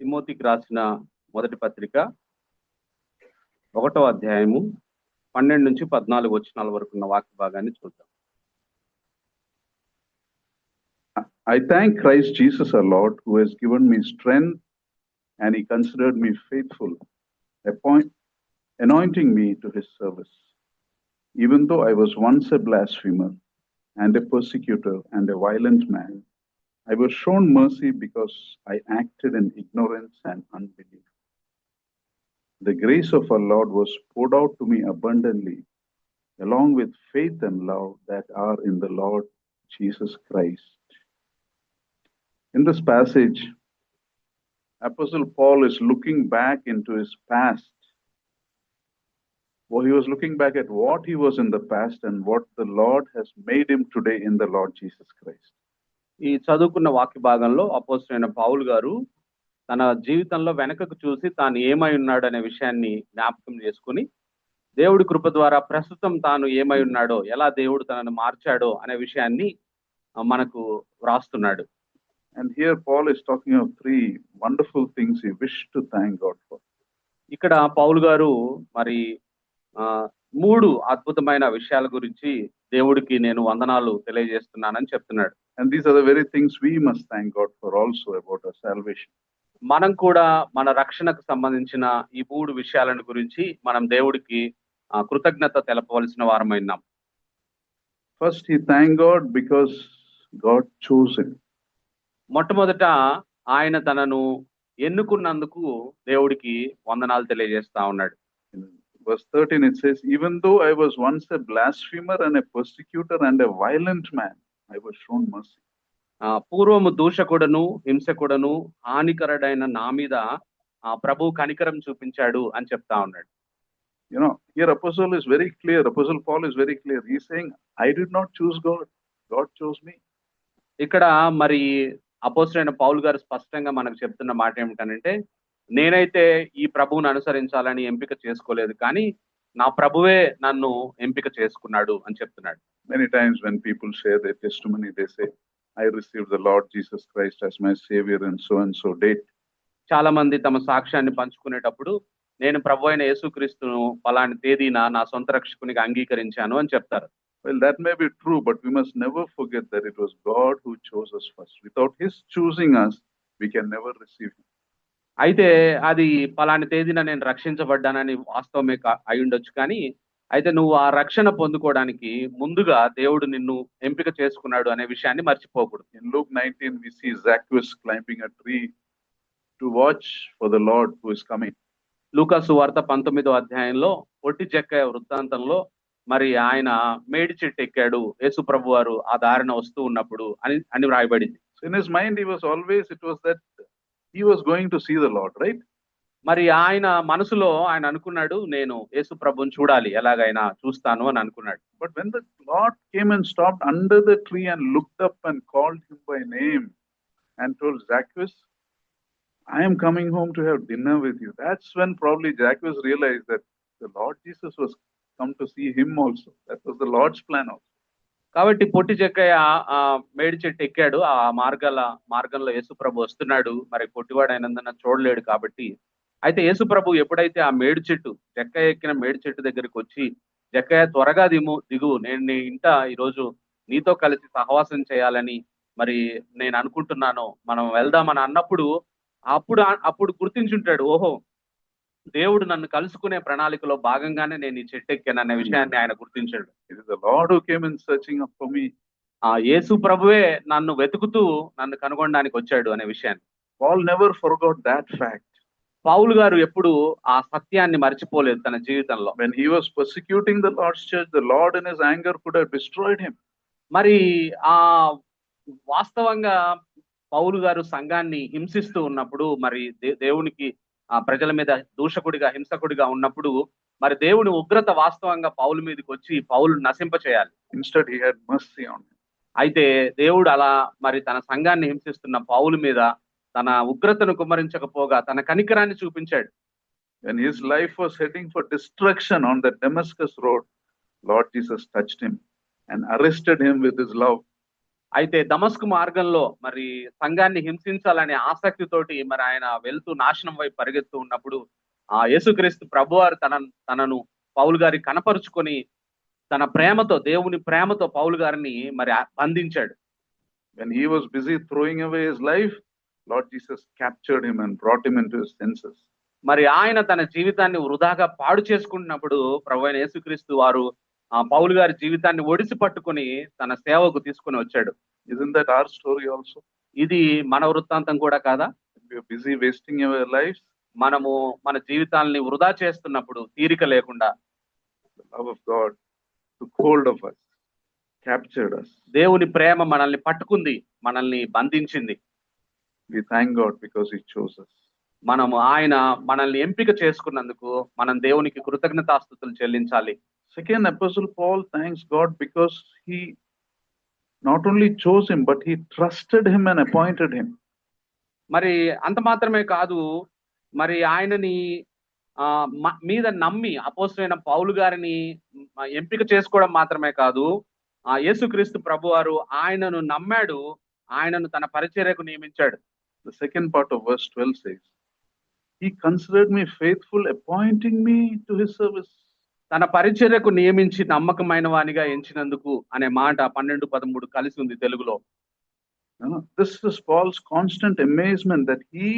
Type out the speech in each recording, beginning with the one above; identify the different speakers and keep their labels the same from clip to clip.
Speaker 1: తిమోతికి రాసిన మొదటి పత్రిక 1వ అధ్యాయము 12 నుంచి 14 వచనాల వరకు ఉన్న వాక్య భాగాన్ని చూద్దాం.
Speaker 2: I thank Christ Jesus our Lord, who has given me strength, and he considered me faithful, anointing me to his service. Even though I was once a blasphemer and a persecutor and a violent man, I was shown mercy because I acted in ignorance and unbelief. The grace of our Lord was poured out to me abundantly, along with faith and love that are in the Lord Jesus Christ. In this passage, Apostle Paul is looking back into his past. Well, he was looking back at what he was in the past and what the Lord has made him today in the Lord Jesus Christ.
Speaker 1: ఈ చదువుకున్న వాక్య భాగంలో అపోస్తలుడైన పౌలు గారు తన జీవితంలో వెనకకు చూసి తాను ఏమై ఉన్నాడు అనే విషయాన్ని జ్ఞాపకం చేసుకుని దేవుడి కృప ద్వారా ప్రస్తుతం తాను ఏమై ఉన్నాడో, ఎలా దేవుడు తనను మార్చాడో అనే విషయాన్ని మనకు వ్రాస్తున్నాడు.
Speaker 2: And here Paul is talking of 3 wonderful things he wished to thank God for.
Speaker 1: ఇక్కడ పౌలు గారు మరి 3 అద్భుతమైన విషయాల గురించి దేవుడికి నేను వందనాలు తెలియజేస్తున్నానని చెప్తున్నాడు.
Speaker 2: And these are the very things we must thank God for also about our salvation.
Speaker 1: మనం కూడా మన రక్షణకు సంబంధించిన ఈ 3 విషయాలను గురించి మనం దేవుడికి కృతజ్ఞత తెలపవలసిన వారమైనాం.
Speaker 2: First, he thanked God because God chose him.
Speaker 1: మొట్టమొదట ఆయన తనను ఎన్నుకున్నందుకు దేవుడికి వందనాలు తెలియజేస్తా ఉన్నాడు.
Speaker 2: In verse 13 it says, even though I was once a blasphemer and a persecutor and a violent man, I was shown mercy.
Speaker 1: పూర్వము దూషకుడను హింసకుడను హానికరుడైన నా మీద ప్రభు కనికరం చూపించాడు అని చెప్తా ఉన్నాడు.
Speaker 2: You know, here Apostle is very clear. Apostle Paul is very clear. He's saying, I did not choose God. God chose me.
Speaker 1: ఇక్కడ మరి అపోస్తలుడైన పౌలు గారు స్పష్టంగా మనకు చెప్తున్న మాట ఏమిటంటే, నేనైతే ఈ ప్రభువును అనుసరించాలని ఎంపిక చేసుకోలేదు, కానీ నా ప్రభువే నన్ను ఎంపిక చేసుకున్నాడు అని చెప్తున్నాడు.
Speaker 2: Many times when people share their testimony, they say, I received the Lord Jesus Christ as my savior and so date.
Speaker 1: చాలా మంది తమ సాక్ష్యాన్ని పంచుకునేటప్పుడు నేను ప్రభు అయిన యేసుక్రీస్తును పలాని తేదీన నా సొంత రక్షకునిగా అంగీకరించాను అని చెప్తారు.
Speaker 2: Well, that may be true, but we must never forget that it was God who chose us first. Without his choosing us, we can never receive him.
Speaker 1: అయితే అది పలాని తేదీన నేను రక్షించబడ్డానని వాస్తవమే అయి ఉండొచ్చు, కానీ అయితే నువ్వు ఆ రక్షణ పొందుకోవడానికి ముందుగా దేవుడు నిన్ను ఎంపిక చేసుకున్నాడు అనే విషయాన్ని మర్చిపోకూడదు.
Speaker 2: In Luke 19, we see Zacchaeus climbing a tree to watch for the Lord who is coming.
Speaker 1: లూకా సువార్త 19వ అధ్యాయంలో పొట్టి చెక్కయ్య వృత్తాంతంలో మరి ఆయన మేడి చెట్టు ఎక్కాడు యేసు ప్రభు వారు ఆ దారిన వస్తూ ఉన్నప్పుడు అని వ్రాయబడింది.
Speaker 2: So in his mind, it was that he was going to see the Lord, right?
Speaker 1: మరి ఆయన మనసులో ఆయన అనుకున్నాడు, నేను యేసు ప్రభుని చూడాలి, ఎలాగైనా చూస్తాను అని అనుకున్నాడు.
Speaker 2: But when the Lord came and stopped under the tree and looked up and called him by name and told Zacchaeus, I am coming home to have dinner with you. That's when probably Zacchaeus realized that the Lord Jesus was come to see him also. That was the Lord's plan also.
Speaker 1: కాబట్టి పొట్టి చెక్కయ్య మేడి చెట్టు ఎక్కాడు. ఆ మార్గంలో యేసు ప్రభు వస్తున్నాడు. మరి పొట్టివాడు అయినందున చూడలేడు కాబట్టి, అయితే యేసు ప్రభు ఎప్పుడైతే ఆ మేడి చెట్టు చెక్కయ్య ఎక్కిన మేడి చెట్టు దగ్గరికి వచ్చి, చెక్కయ్య త్వరగా దిగు, నేను నీ ఇంట ఈరోజు నీతో కలిసి సహవాసం చేయాలని మరి నేను అనుకుంటున్నాను, మనం వెళ్దామని అన్నప్పుడు అప్పుడు గుర్తించుంటాడు, ఓహో దేవుడు నన్ను కలుసుకునే ప్రణాళికలో భాగంగానే నేను ఈ చెట్టు ఎక్కాను అనే విషయాన్ని ఆయన గుర్తించాడు.
Speaker 2: It is the Lord who came in searching up for me.
Speaker 1: యేసు ప్రభువే నన్ను వెతుకుతూ నన్ను కనుగొనడానికి వచ్చాడు అనే విషయాన్ని
Speaker 2: Paul never forgot that fact.
Speaker 1: పౌలు గారు ఎప్పుడు ఆ సత్యాన్ని మర్చిపోలేదు తన జీవితంలో.
Speaker 2: When he was persecuting the Lord's church, the Lord in his anger could have destroyed him.
Speaker 1: మరి ఆ వాస్తవంగా పౌలు గారు సంఘాన్ని హింసిస్తూ ఉన్నప్పుడు, మరి దేవునికి ప్రజల మీద దూషకుడిగా హింసకుడిగా ఉన్నప్పుడు, మరి దేవుని ఉగ్రత వాస్తవంగా పౌలు మీదకి వచ్చి పౌలు నశింప చేయాలి.
Speaker 2: Instead he had mercy on him.
Speaker 1: అయితే దేవుడు అలా మరి తన సంఘాన్ని హింసిస్తున్న పౌలు మీద తన ఉగ్రతను కుమ్మరించకపోగా తన కనికరాన్ని చూపించాడు.
Speaker 2: When his life was heading for destruction on the Damascus road, Lord Jesus touched him and arrested him with his love.
Speaker 1: అయితే దమస్కు మార్గంలో మరి సంఘాన్ని హింసించాలనే ఆసక్తితోటి మరి ఆయన వెళ్తూ నాశనం వైపు పరిగెత్తూ ఉన్నప్పుడు ఆ యేసుక్రీస్తు ప్రభువారు తనను పౌలు గారికి కనపరుచుకొని తన ప్రేమతో, దేవుని ప్రేమతో పౌలు గారిని మరి బంధించాడు.
Speaker 2: When he was busy throwing away his life, Lord Jesus captured him and brought him into his senses.
Speaker 1: మరి ఆయన తన జీవితాన్ని వృధాగా పాడు చేసుకుంటున్నప్పుడు ప్రభువైన యేసుక్రీస్తు వారు పౌలు గారి జీవితాన్ని ఒడిసి పట్టుకొని తన సేవకు తీసుకొని వచ్చాడు.
Speaker 2: Isn't that our story also?
Speaker 1: ఇది మన వృత్తాంతం కూడా కాదా?
Speaker 2: We are busy wasting our lives.
Speaker 1: మనము మన జీవితాల్ని వృధా చేస్తున్నప్పుడు తీరిక లేకుండా
Speaker 2: The love of God took hold of us, captured us.
Speaker 1: దేవుని ప్రేమ మనల్ని పట్టుకుంది, మనల్ని బంధించింది.
Speaker 2: We thank God because he chose us.
Speaker 1: ఆయన మనల్ని ఎంపిక చేసుకున్నందుకు మనం దేవునికి కృతజ్ఞతాస్తుతులు చెల్లించాలి.
Speaker 2: Second, Apostle Paul thanks God because he not only chose him, but he trusted him and appointed him.
Speaker 1: మరి అంత మాత్రమే కాదు, మరి ఆయనని మీద నమ్మి అపోస్తలుడైన పౌలు గారిని ఎంపిక చేసుకోవడం మాత్రమే కాదు, యేసుక్రీస్తు ప్రభువారు ఆయనను నమ్మాడు, ఆయనను తన పరిచర్యకు నియమించాడు.
Speaker 2: The second part of verse 12 says, he considered me faithful, appointing me to his service.
Speaker 1: తన పరిచర్యకు నియమించి నమ్మకమైన వానిగా ఎంచినందుకు అనే మాట 12-13 కలిసి ఉంది తెలుగులో.
Speaker 2: This is Paul's constant amazement that he,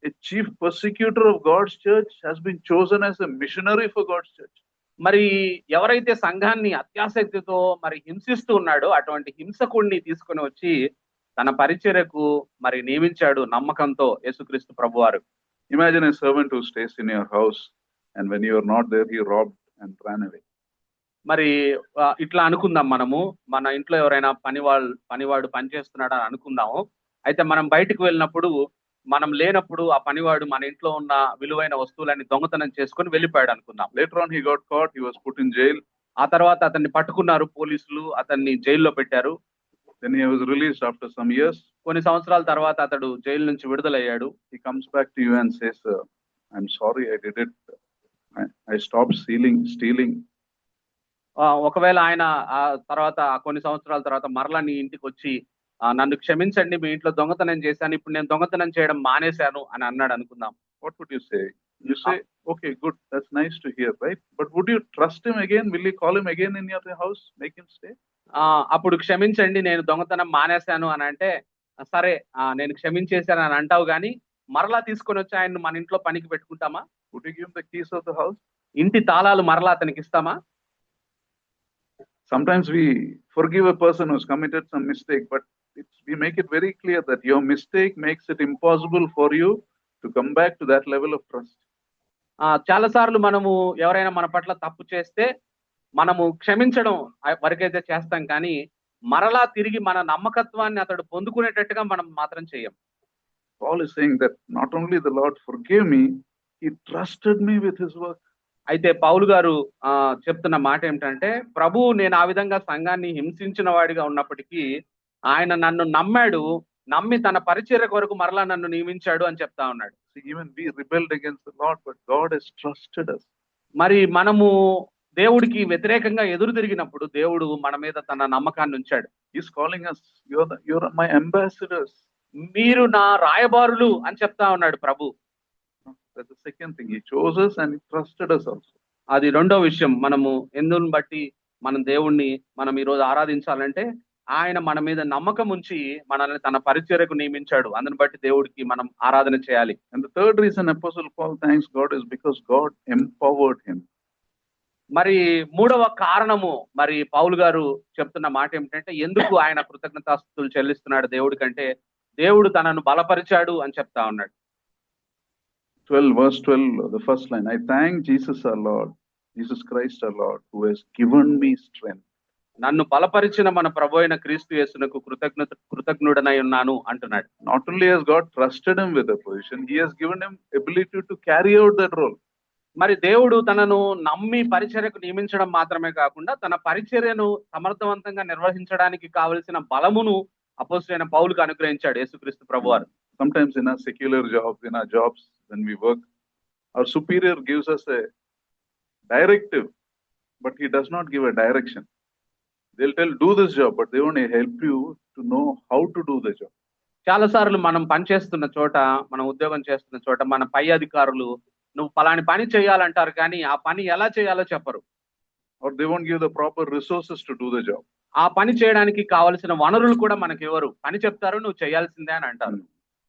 Speaker 2: a chief persecutor of God's church, has been chosen as a missionary for God's church.
Speaker 1: మరి ఎవరైతే సంఘాన్ని అత్యాసక్తితో మరి హింసిస్తూ ఉన్నాడో అటువంటి హింసకుడిని తీసుకొని వచ్చి తన పరిచర్యకు మరి నియమించాడు నమ్మకంతో యేసుక్రీస్తు ప్రభువారు.
Speaker 2: Imagine a servant who stays in your house and when you are not there, he robbed and ran away.
Speaker 1: మరి ఇట్లా అనుకుందాం, మనము మన ఇంట్లో ఎవరైనా పనివాడు పనిచేస్తున్నాడు అని అనుకుందాము. అయితే మనం బయటకు వెళ్ళినప్పుడు, మనం లేనప్పుడు ఆ పనివాడు మన ఇంట్లో ఉన్న విలువైన వస్తువులన్నీ దొంగతనం చేసుకొని వెళ్ళిపోయాడు అనుకుందాం.
Speaker 2: Later on he got caught, he was put in jail.
Speaker 1: ఆ తర్వాత అతన్ని పట్టుకున్నారు పోలీసులు, అతన్ని జైల్లో పెట్టారు.
Speaker 2: Then he was released after some years.
Speaker 1: కొన్ని సంవత్సరాల తర్వాత అతడు జైలు నుంచి విడుదలయ్యాడు.
Speaker 2: He comes back to you and says, I'm sorry, I did it. I stopped stealing.
Speaker 1: ఒకవేళ ఆయన ఆ తర్వాత కొన్ని సంవత్సరాల తర్వాత మరలా నీ ఇంటికి వచ్చి నన్ను క్షమించండి, మీ ఇంట్లో దొంగతనం చేశాను, ఇప్పుడు నేను దొంగతనం చేయడం మానేశాను అని అన్నాడు అనుకుందాం.
Speaker 2: What would you say? You say, okay, good, that's nice to hear, right? But would you trust him again? Will you call him again in your house, make him stay?
Speaker 1: అప్పుడు క్షమించండి, నేను దొంగతనం మానేశాను అని అంటే, సరే నేను క్షమించేశాను అని అంటావు, కానీ మరలా తీసుకొని వచ్చి ఆయన మన ఇంట్లో పనికి పెట్టుకుంటామా?
Speaker 2: Would you give him the keys of the house?
Speaker 1: ఇంటి తాళాలు మరలా అతనికి ఇస్తామా?
Speaker 2: Sometimes we forgive a person who's committed some mistake, but we make it very clear that your mistake makes it impossible for you to come back to that level of trust.
Speaker 1: చాలా సార్లు మనము ఎవరైనా మన పట్ల తప్పు చేస్తే మనము క్షమించడం వరకైతే చేస్తాం, కానీ మరలా తిరిగి మన నమ్మకత్వాన్ని అతడు పొందుకునేటట్టుగా మనం మాత్రం చేయం.
Speaker 2: Paul is saying that not only the Lord forgave me, he trusted me with his work.
Speaker 1: అయితే పౌలు గారు చెప్తున్న మాట ఏమిటంటే, ప్రభు నేను ఆ విధంగా సంఘాన్ని హింసించిన వాడిగా ఉన్నప్పటికీ ఆయన నన్ను నమ్మి తన పరిచర్య కొరకు మరలా నన్ను నియమించాడు అని చెప్తా ఉన్నాడు.
Speaker 2: Even we rebelled against the Lord, but God has trusted us.
Speaker 1: మరి మనము దేవుడికి వ్యతిరేకంగా ఎదురు తిరిగినప్పుడు దేవుడు మన మీద తన నమ్మకాన్ని ఉంచాడు.
Speaker 2: He's calling us, you're my ambassadors.
Speaker 1: మీరు నా రాయబారులు అని చెప్తా ఉన్నాడు ప్రభు.
Speaker 2: That's the second thing. He chose us and he trusted us also.
Speaker 1: అది రెండో విషయం. మనము ఎందుని బట్టి మనం దేవుణ్ణి మనం ఈ రోజు ఆరాధించాలంటే ఆయన మన మీద నమ్మకం ఉంచి మనల్ని తన పరిచర్యకు నియమించాడు. అందుని బట్టి దేవుడికి మనం ఆరాధన చేయాలి.
Speaker 2: And the third reason Apostle Paul thanks God is because God empowered him.
Speaker 1: మరి మూడవ కారణము మరి పౌలు గారు చెప్తున్న మాట ఏమిటంటే, ఎందుకు ఆయన కృతజ్ఞతాస్తుతులు చెల్లిస్తున్నాడు దేవుడికంటే, దేవుడు తనను బలపరిచాడు అని చెప్తా ఉన్నాడు.
Speaker 2: 12 verse 12, the first line, I thank Jesus our Lord, Jesus Christ our Lord, who has given me strength.
Speaker 1: నన్ను బలపరిచిన మన ప్రభు అయిన క్రీస్తు యేసునకు కృతజ్ఞుడనై ఉన్నాను అంటున్నాడు.
Speaker 2: Not only has God trusted him with a position, he has given him ability to carry out that role.
Speaker 1: మరి దేవుడు తనను నమ్మి పరిచర్యకు నియమించడం మాత్రమే కాకుండా తన పరిచర్యను సమర్థవంతంగా నిర్వహించడానికి కావలసిన బలమును అపోస్తలుడైన పౌలుకు అనుగ్రహించాడు యేసుక్రీస్తు ప్రభువారు.
Speaker 2: Sometimes in our secular jobs, in our jobs when we work, our superior gives us a directive, but he does not give a direction. They'll tell, do this job, but they won't help you to know how to do the job.
Speaker 1: చాలా సార్లు మనం పని చేస్తున్న చోట, మనం ఉద్యోగం చేస్తున్న చోట మన పై అధికారులు నువ్వు పలాని పని చేయాలంటారు, కానీ ఆ పని ఎలా చేయాలో చెప్పరు.
Speaker 2: Or they won't give the proper resources to do the job.
Speaker 1: ఆ పని చేయడానికి కావలసిన వనరులు కూడా మనకి ఇవ్వరు. పని చెప్తారు, నువ్వు చేయాల్సిందే అని అంటారు.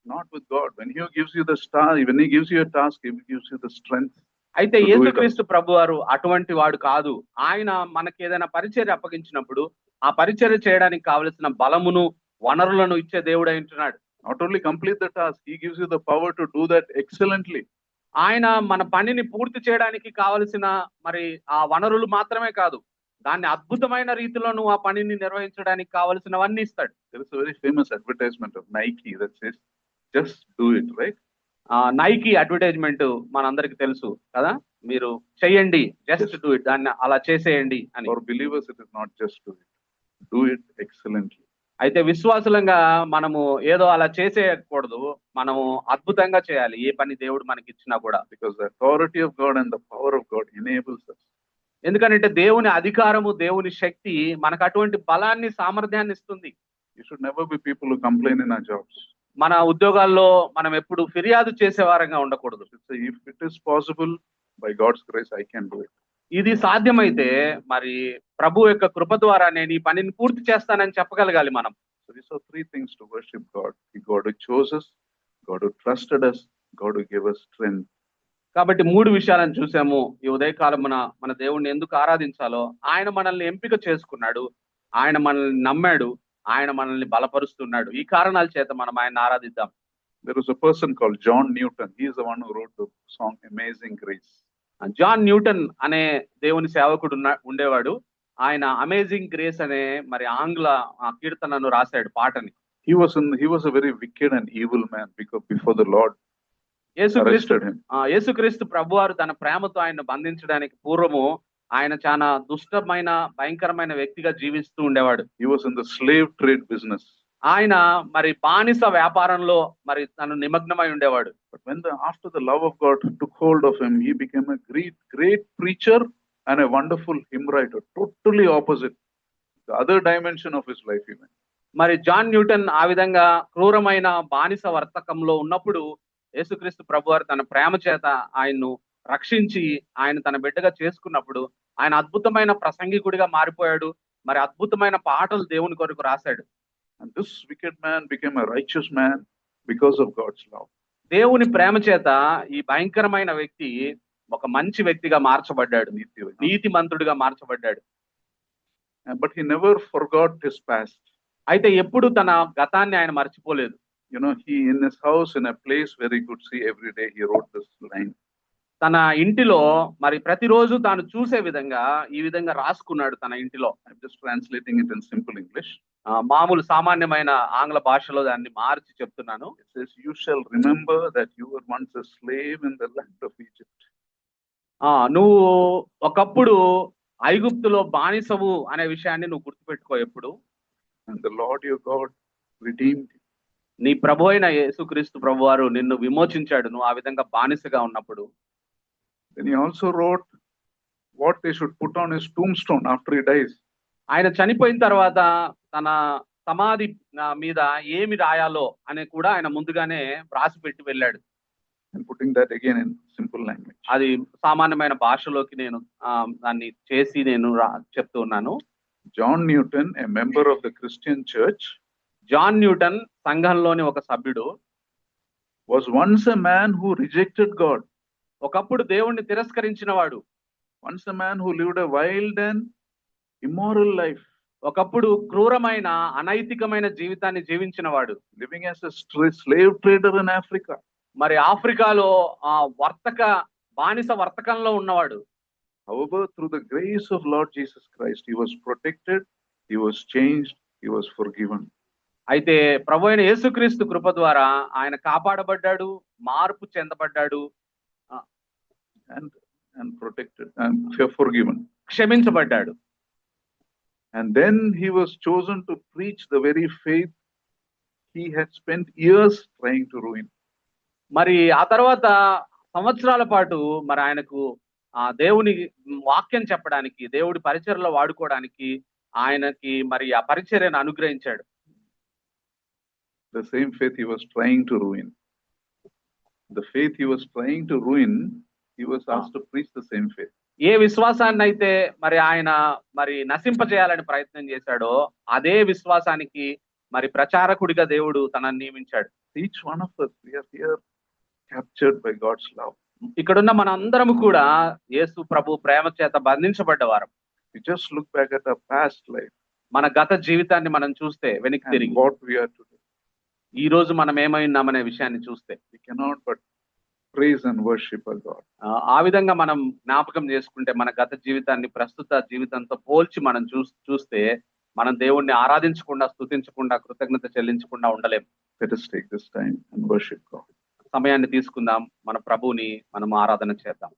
Speaker 2: Not with God. When He gives you the star, when He gives you a task, He gives you the strength.
Speaker 1: అయితే యేసుక్రీస్తు ప్రభువారు అటువంటి వాడు కాదు. ఆయన మనకి ఏదైనా పరిచర్య అప్పగించినప్పుడు ఆ పరిచర్య చేయడానికి కావలసిన బలమును, వనరులను ఇచ్చే దేవుడు అంటున్నాడు.
Speaker 2: Not only complete the task, He gives you the power to do that excellently.
Speaker 1: ఆయన మన పనిని పూర్తి చేయడానికి కావలసిన మరి ఆ వనరులు మాత్రమే కాదు, దాన్ని అద్భుతమైన రీతిలో నువ్వు ఆ పనిని నిర్వహించడానికి కావలసినవన్నీ ఇస్తాడు.
Speaker 2: There is a very famous advertisement of Nike that says, just do it, right?
Speaker 1: Nike advertisement మనందరికి తెలుసు కదా, మీరు చెయ్యండి, జస్ట్ డూ ఇట్, దాన్ని అలా చేసేయండి అని.
Speaker 2: For believers, it is not just do it excellently.
Speaker 1: అయితే విశ్వాసులంగా మనము ఏదో అలా చేసేయకూడదు, మనము అద్భుతంగా చేయాలి ఏ పని దేవుడు మనకి ఇచ్చినా కూడా.
Speaker 2: Because the authority of God and the power of God enables us.
Speaker 1: ఎందుకంటే దేవుని అధికారము, దేవుని శక్తి మనకు అటువంటి బలాన్ని, సామర్థ్యాన్ని ఇస్తుంది.
Speaker 2: You should never be people who complain in our jobs.
Speaker 1: మన ఉద్యోగాల్లో మనం ఎప్పుడు ఫిర్యాదు చేసే వారంగా ఉండకూడదు.
Speaker 2: If it is possible, by God's grace, I can do it.
Speaker 1: ఇది సాధ్యమైతే మరి ప్రభు యొక్క కృప ద్వారా నేను ఈ పనిని పూర్తి చేస్తానని చెప్పగలగాలి మనం.
Speaker 2: So we saw three things to worship God. God who chose us, God who trusted us, God who gave us strength.
Speaker 1: కాబట్టి 3 విషయాలను చూసాము ఈ ఉదయకాలమున. మన దేవుణ్ణి ఎందుకు ఆరాధించాలో, ఆయన మనల్ని ఎంపిక చేసుకున్నాడు, ఆయన మనల్ని నమ్మాడు, ఆయన మనల్ని బలపరుస్తున్నాడు. ఈ కారణాల చేత మనం ఆయన ఆరాధిద్దాం.
Speaker 2: There was a person called John Newton. He is the one who wrote the song Amazing Grace.
Speaker 1: John Newton అనే దేవుని సేవకుడు ఉండేవాడు. ఆయన అమేజింగ్ గ్రేస్ అనే మరి ఆంగ్ల కీర్తనను రాశాడు, పాటని.
Speaker 2: He was a very wicked and evil man because before the Lord arrested him.
Speaker 1: యేసుక్రీస్తు ప్రభువారు తన ప్రేమతో ఆయన బంధించడానికి పూర్వము ఆయన చాలా దుష్టమైన, భయంకరమైన వ్యక్తిగా జీవిస్తూ ఉండేవాడు.
Speaker 2: He was in the slave trade business.
Speaker 1: ఆయన మరి బానిస వ్యాపారంలో మరి తను నిమగ్నమై ఉండేవాడు.
Speaker 2: But after the love of God took hold of him, he became a great preacher and a wonderful hymn writer. Totally opposite the other dimension of his life even.
Speaker 1: మరి John Newton ఆ విధంగా క్రూరమైన బానిస వర్తకంలో ఉన్నప్పుడు యేసుక్రీస్తు ప్రభువారు తన ప్రేమ చేత ఆయన్ను రక్షించి ఆయన తన బిడ్డగా చేసుకున్నప్పుడు ఆయన అద్భుతమైన ప్రసంగికుడిగా మారిపోయాడు. మరి అద్భుతమైన పాటలు దేవుని కొరకు రాశాడు.
Speaker 2: And this wicked man became a righteous man because of God's love.
Speaker 1: దేవుని ప్రేమ చేత ఈ భయంకరమైన వ్యక్తి ఒక మంచి వ్యక్తిగా మార్చబడ్డాడు, నీతిమంతుడిగా మార్చబడ్డాడు.
Speaker 2: But he never forgot his past.
Speaker 1: అయితే ఎప్పుడు తన గతాన్ని ఆయన మర్చిపోలేదు.
Speaker 2: He in his house, in a place where he could see every day, he wrote this line.
Speaker 1: తన ఇంటిలో మరి ప్రతిరోజు తాను చూసే విధంగా ఈ విధంగా రాసుకున్నాడు తన ఇంటిలో.
Speaker 2: I'm just translating it in simple English.
Speaker 1: మామూలు సామాన్యమైన ఆంగ్ల భాషలో దాన్ని మార్చి చెప్తున్నాను.
Speaker 2: It says, you shall remember that you were once a slave in the land of Egypt.
Speaker 1: నువ్వు ఒకప్పుడు ఐగుప్తులో బానిసవు అనే విషయాన్ని నువ్వు గుర్తుపెట్టుకో ఎప్పుడు.
Speaker 2: And the Lord your God redeemed you.
Speaker 1: నీ ప్రభు అయిన యేసుక్రీస్తు ప్రభువారు నిన్ను విమోచించాడు నువ్వు ఆ విధంగా బానిసగా ఉన్నప్పుడు.
Speaker 2: Then he also wrote what they should put on his tombstone after he dies.
Speaker 1: ఆయన చనిపోయిన తర్వాత తన సమాధి మీద ఏమి రాయాలో అని కూడా ఆయన ముందుగానే రాసి పెట్టి వెళ్ళాడు.
Speaker 2: And putting that again in simple language.
Speaker 1: అది సామాన్యమైన భాషలోకి నేను దాన్ని చేసి నేను చెప్తూ ఉన్నాను.
Speaker 2: John Newton, a member of the Christian church,
Speaker 1: John Newton సంఘంలోని ఒక సభ్యుడు,
Speaker 2: was once a man who rejected God.
Speaker 1: ఒకప్పుడు దేవుణ్ణి తిరస్కరించిన వాడు.
Speaker 2: Once a man who lived a wild and immoral life.
Speaker 1: ఒకప్పుడు క్రూరమైన, అనైతికమైన జీవితాన్ని జీవించిన వాడు.
Speaker 2: Living as a slave trader in Africa.
Speaker 1: మరి ఆఫ్రికాలో బానిస వర్తకంలో ఉన్నవాడు.
Speaker 2: However, through the grace of Lord Jesus Christ, he was protected, he was changed, he was forgiven.
Speaker 1: అయితే ప్రభు అయిన యేసుక్రీస్తు కృప ద్వారా ఆయన కాపాడబడ్డాడు, మార్పు చెందబడ్డాడు,
Speaker 2: and protected and forgiven.
Speaker 1: క్షమించబడ్డాడు.
Speaker 2: And then he was chosen to preach the very faith he had spent years trying to ruin.
Speaker 1: మరి ఆ తర్వాత సంవత్సరాల పాటు మరి ఆయనకు దేవుని వాక్యం చెప్పడానికి, దేవుడి పరిచర్యలో వాడుకోవడానికి ఆయనకి మరి ఆ పరిచర్యను అనుగ్రహించాడు.
Speaker 2: The same faith he was trying to ruin. The faith he was trying to ruin, he was asked to preach the same faith.
Speaker 1: ఏ విశ్వాసాన్ని అయితే మరి ఆయన మరి నశింపజేయాలని ప్రయత్నం చేశాడో అదే విశ్వాసానికి మరి ప్రచారకుడిగా దేవుడు తనని నియమించాడు.
Speaker 2: Each one of us, we are here captured by God's love.
Speaker 1: ఇక్కడున్న మనందరము కూడా యేసు ప్రభు ప్రేమ చేత బంధించబడ్డవారం.
Speaker 2: We just look back at our past life
Speaker 1: మన గత జీవితాన్ని మనం చూస్తే వెనక్కి
Speaker 2: and
Speaker 1: తిరిగి
Speaker 2: what we are today.
Speaker 1: ఈ రోజు మనం ఏమై ఉన్నామనే విషయాన్ని చూస్తే
Speaker 2: We cannot but praise and worship our God.
Speaker 1: ఆ విధంగా మనం జ్ఞాపకం చేసుకుంటే మన గత జీవితాన్ని ప్రస్తుత జీవితంతో పోల్చి మనం చూస్తే మనం దేవుణ్ణి ఆరాధించకుండా, స్తుతించకుండా, కృతజ్ఞత చెల్లించకుండా ఉండలేం.
Speaker 2: Let us take this time and worship God.
Speaker 1: సమయాన్ని తీసుకుందాం, మన ప్రభువుని మనం ఆరాధన చేద్దాం.